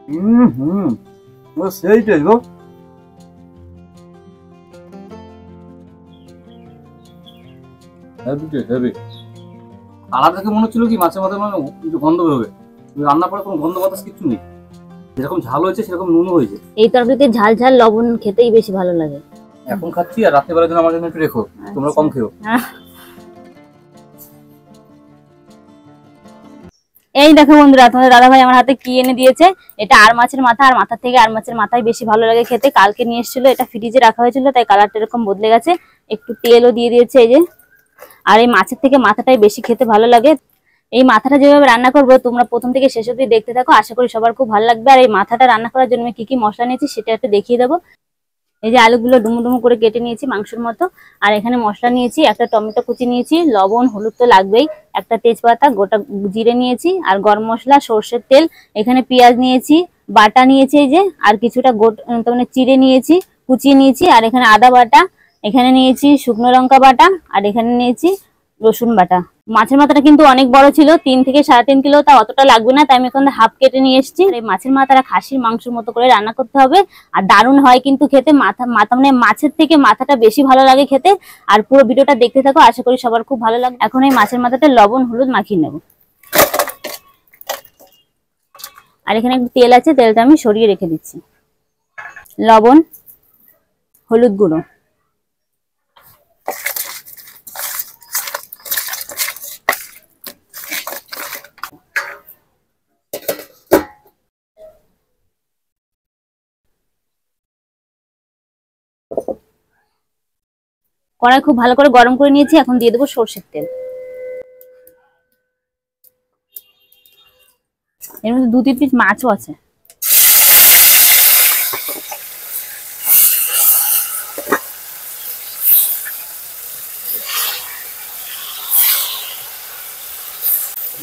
হুম, সেই টেস্ট গো। Heavy taste, heavy. আলাদা দেখে মনে হচ্ছিল কি মাছের মাথায় মানে একটু গন্ধ বেরোবে, রান্না করে কোনো গন্ধ বাতাস কিছু নেই। যেরকম ঝাল হয়েছে সেরকম নুনও হয়েছে। এই তরকারিতে ঝাল ঝাল লবণ খেতেই বেশি ভালো লাগে। এখন খাচ্ছি, আর রাত্রেবেলার জন্য আমার জন্য একটু রেখো, তোমরা কম খেও। এই দেখো বন্ধুরা, তোমাদের দাদা ভাই আমার হাতে কি এনে দিয়েছে। এটা আর মাছের মাথা, আর মাথার থেকে আর মাছের মাথাই বেশি ভালো লাগে খেতে। কালকে নিয়ে এসেছিল, এটা ফ্রিজে রাখা হয়েছিল তাই কালারটা এরকম বদলে গেছে। একটু তেলও দিয়ে দিয়েছে এই যে। আর এই মাছের থেকে মাথাটাই বেশি খেতে ভালো লাগে। এই মাথাটা যেভাবে রান্না করবো তোমরা প্রথম থেকে শেষ অবধি দেখতে থাকো, আশা করি সবার খুব ভালো লাগবে। আর এই মাথাটা রান্না করার জন্য আমি কি কি মশলা নিয়েছি সেটা একটু দেখিয়ে দেবো। এই যে আলুগুলো ডুমো ডুমো করে কেটে নিয়েছি মাংসের মতো। আর এখানে মশলা নিয়েছি, একটা টমেটো কুচি নিয়েছি, লবণ হলুদ তো লাগবেই, একটা তেজপাতা, গোটা জিরে নিয়েছি, আর গরম মশলা, সর্ষের তেল। এখানে পেঁয়াজ নিয়েছি, বাটা নিয়েছি এই যে, আর কিছুটা মানে চিড়ে নিয়েছি, কুচিয়ে নিয়েছি। আর এখানে আদা বাটা, এখানে নিয়েছি শুকনো লঙ্কা বাটা, আর এখানে নিয়েছি রসুন বাটা। মাছের মাথাটা কিন্তু অনেক বড় ছিল, 3 থেকে 3.5 কিলো, তা অতটা লাগবে না, তাই আমি এখন হাফ কেটে নিয়ে এসেছি। এই মাছের মাথাটা খাসির মাংসের মতো করে রান্না করতে হবে, আর দারুণ হয় কিন্তু খেতে। মাথা মাথা মানে মাছের থেকে মাথাটা বেশি ভালো লাগে খেতে। আর পুরো ভিডিওটা দেখতে থাকো, আশা করি সবার খুব ভালো লাগবে। এখন এই মাছের মাথাটা লবণ হলুদ মাখিয়ে নেব। আর এখানে একটু তেল আছে, তেলটা আমি সরিয়ে রেখে দিচ্ছি। লবণ, হলুদ গুঁড়ো, কড়াই খুব ভালো করে গরম করে নিয়েছি। এখন দিয়ে দেবো সর্ষের তেল। এর মধ্যে 2-3 পিস মাছও আছে।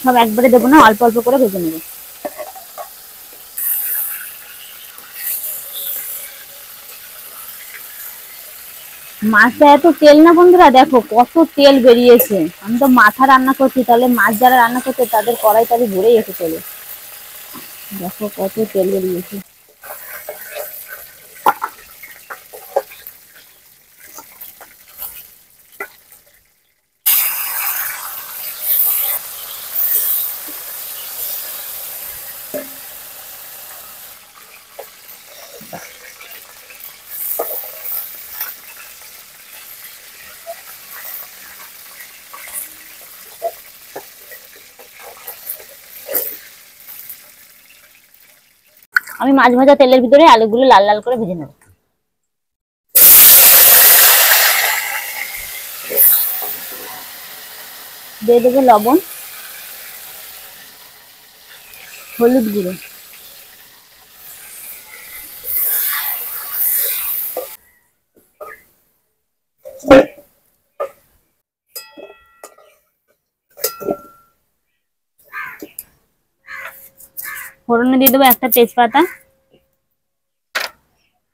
সব একবারে দেবো না, অল্প অল্প করে ভেজে নেবো। মাছটা এত তেল না বন্ধুরা, দেখো কত তেল বেরিয়েছে। আমি তো মাথা রান্না করছি, তাহলে মাছ যারা রান্না করছে তাদের কড়াই তাদের ভরেই এসে চলে। দেখো কত তেল বেরিয়েছে। আমি মাছ ভাজা তেলের ভিতরে আলুগুলো লাল লাল করে ভেজে নেব। দিয়ে দেবো লবণ, হলুদ গুঁড়ো, ফোড়নে দিয়ে দেবো একটা তেজপাতা,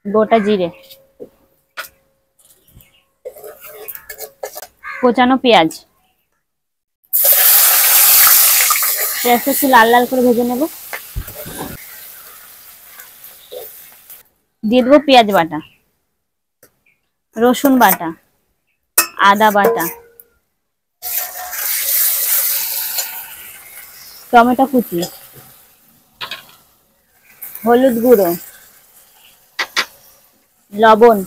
গোটা জিরে, কোচানো পেঁয়াজ। পেঁয়াজটা একটু লাল লাল করে ভেজে নেব। দিয়ে দেবো পেঁয়াজ বাটা, রসুন বাটা, আদা বাটা, টমেটো কুচি, হলুদ গুঁড়ো, লবণ।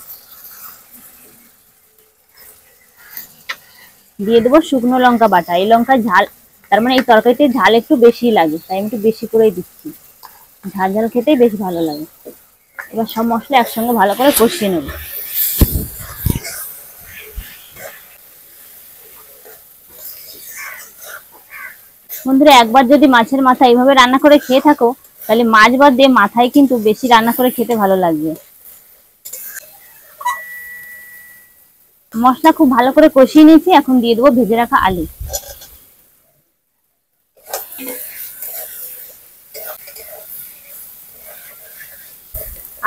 দিয়ে দেবো শুকনো লঙ্কা বাটা। এই লঙ্কার ঝাল, তার মানে এই তরকারিতে ঝাল একটু বেশি লাগে, তাই আমি একটু বেশি করেই দিচ্ছি। ঝাল ঝাল খেতেই বেশি ভালো লাগে। এবার সব মশলা একসঙ্গে ভালো করে কষিয়ে নেব। বন্ধুরা, একবার যদি মাছের মাথা এইভাবে রান্না করে খেয়ে থাকো, তাহলে মাছ বাদ দিয়ে মাথায় কিন্তু বেশি রান্না করে খেতে ভালো লাগবে। মশলা খুব ভালো করে কষিয়ে নিয়েছি, এখন দিয়ে দেবো ভেজে রাখা আলু।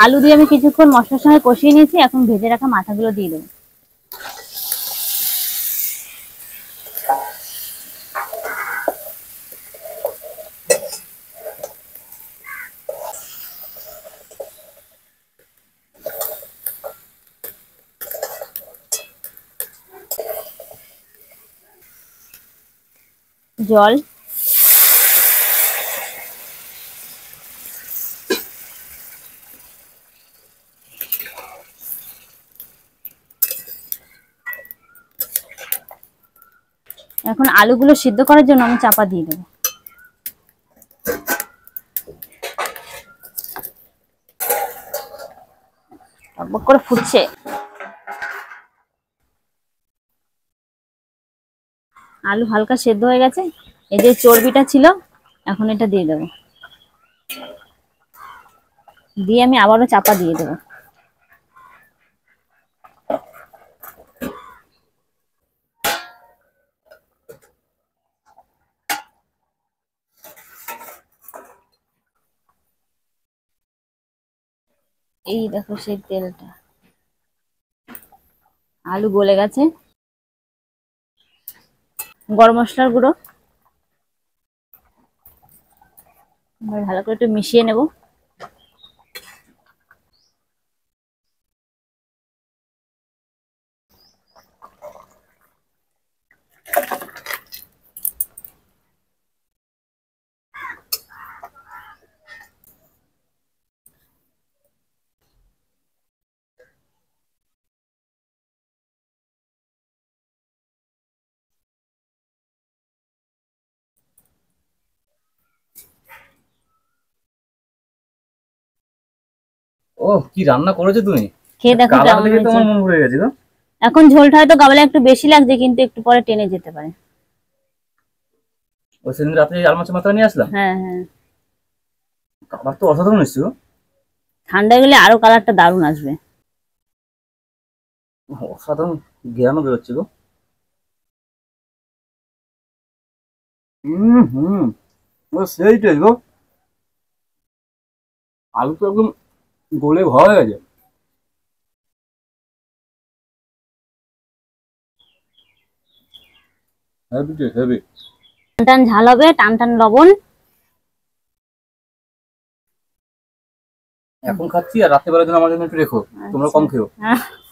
আলু দিয়ে আমি কিছুক্ষণ মশলার সঙ্গে কষিয়ে নিয়েছি, এখন ভেজে রাখা মাথাগুলো দিয়ে দেবো। জল, এখন আলুগুলো সিদ্ধ করার জন্য আমি চাপা দিয়ে দেবো। টকবক করে ফুটছে। আলু হালকা সেদ্ধ হয়ে গেছে। এই যে চর্বিটা ছিল, এখন এটা দিয়ে দেবো। দিয়ে আমি আবারও চাপা দিয়ে দেবো। এই দেখো সেই তেলটা, আলু গলে গেছে। গরম মশলার গুঁড়ো ভালো করে একটু মিশিয়ে নেব। ও কি রান্না করেছো তুমি! খেয়ে দেখো কালার কেমন দেখে হয়েছে। তোমার মন ভরে গেছে গো। এখন ঝোলটা হয়তো গাবলা একটু বেশি লাগছে, কিন্তু একটু পরে টেনে যেতে পারে। ওই সেদিন রাত্রে জাল মাছের মাথা নিয়ে আসলাম, হ্যাঁ হ্যাঁ, কালার তো অসাধারণ এসছে গো। ঠান্ডা গেলে আরো কালারটা দারুণ আসবে। অসাধারণ জ্ঞানও বেরোচ্ছে গো। হুম, ও সেই টেস্ট গো। আলু তো একদম গলে ভরা হয়ে গেছে। Heavy taste, heavy. টান টান ঝাল হবে, টান টান লবণ। এখন খাচ্ছি, আর রাত্রেবেলার জন্য আমার জন্য একটু রেখো, তোমরা কম খেও। আচ্ছা।